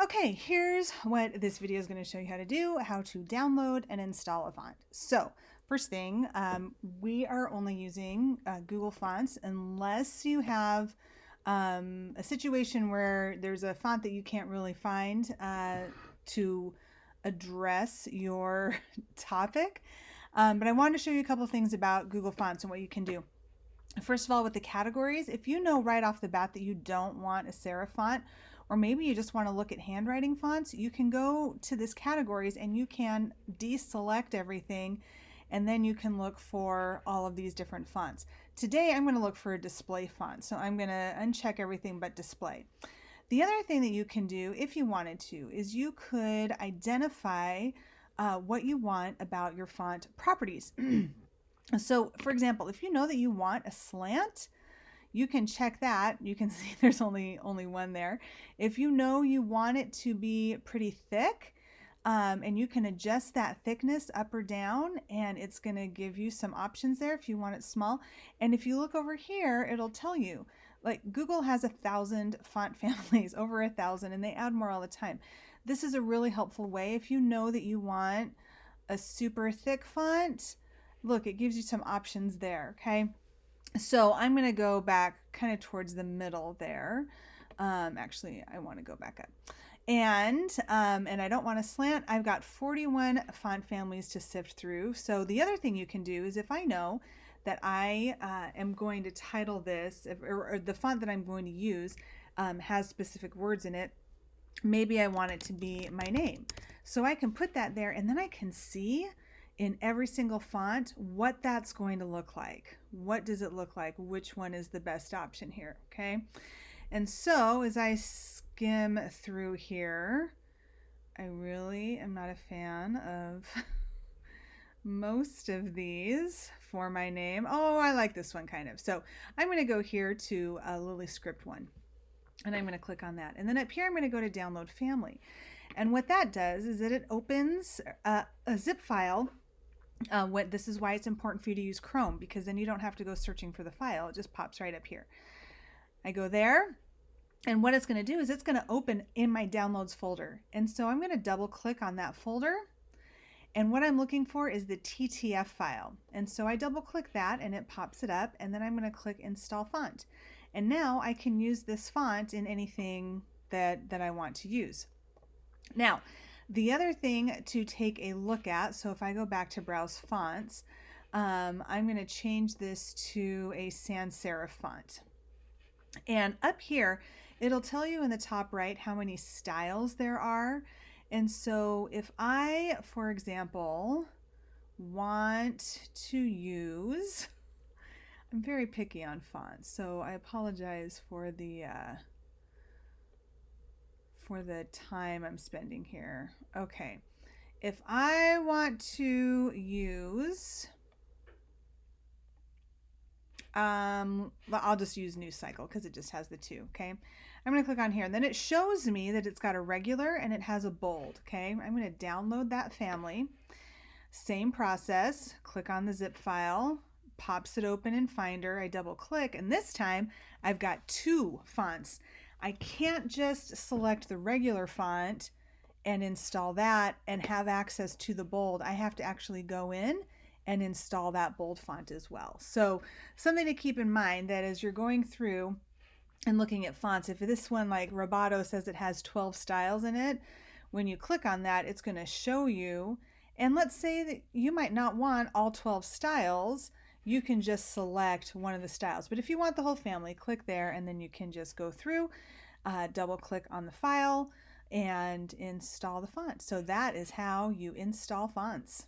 okay, here's what this video is going to show you how to do, how to download and install a font. So first thing, we are only using Google Fonts unless you have a situation where there's a font that you can't really find to address your topic. But I want to show you a couple of things about Google Fonts and what you can do. First of all, with the categories, if you know right off the bat that you don't want a serif font, or maybe you just want to look at handwriting fonts, you can go to this categories and you can deselect everything, and then you can look for all of these different fonts. Today I'm going to look for a display font, so I'm going to uncheck everything but display. The other thing that you can do if you wanted to is you could identify what you want about your font properties. So for example, if you know that you want a slant, you can check that. You can see there's only one there. If you know you want it to be pretty thick, and you can adjust that thickness up or down, and it's going to give you some options there if you want it small. And if you look over here, it'll tell you, like Google has 1,000 font families, over 1,000, and they add more all the time. This is a really helpful way if you know that you want a super thick font. Look, it gives you some options there, okay? So I'm going to go back kind of towards the middle there. Actually, I want to go back up. And I don't want to slant. I've got 41 font families to sift through. So the other thing you can do is if I know that I am going to title this, or the font that I'm going to use has specific words in it, maybe I want it to be my name. So I can put that there, and then I can see in every single font what that's going to look like. What does it look like? Which one is the best option here, okay? And so as I skim through here, I really am not a fan of most of these for my name. Oh, I like this one kind of. So I'm going to go here to a Lily Script one, and I'm going to click on that. And then up here, I'm going to go to Download Family. And what that does is that it opens a zip file. This is why it's important for you to use Chrome, because then you don't have to go searching for the file. It just pops right up here. I go there, and what it's going to do is it's going to open in my downloads folder. And so I'm going to double click on that folder, and what I'm looking for is the TTF file. And so I double click that and it pops it up, and then I'm going to click Install Font. And now I can use this font in anything that I want to use. Now, the other thing to take a look at, so if I go back to Browse Fonts, I'm going to change this to a sans serif font. And up here, it'll tell you in the top right how many styles there are. And so if I, for example, want to use, I'm very picky on fonts, so I apologize for the time I'm spending here. Okay, if I want to use, I'll just use News Cycle because it just has the two, okay? I'm going to click on here, and then it shows me that it's got a regular and it has a bold, okay? I'm going to download that family. Same process, click on the zip file, pops it open in Finder, I double click, and this time I've got two fonts. I can't just select the regular font and install that and have access to the bold. I have to actually go in and install that bold font as well. So something to keep in mind, that as you're going through and looking at fonts, if this one like Roboto says it has 12 styles in it, when you click on that, it's going to show you. And let's say that you might not want all 12 styles. You can just select one of the styles. But if you want the whole family, click there, and then you can just go through, double click on the file, and install the font. So that is how you install fonts.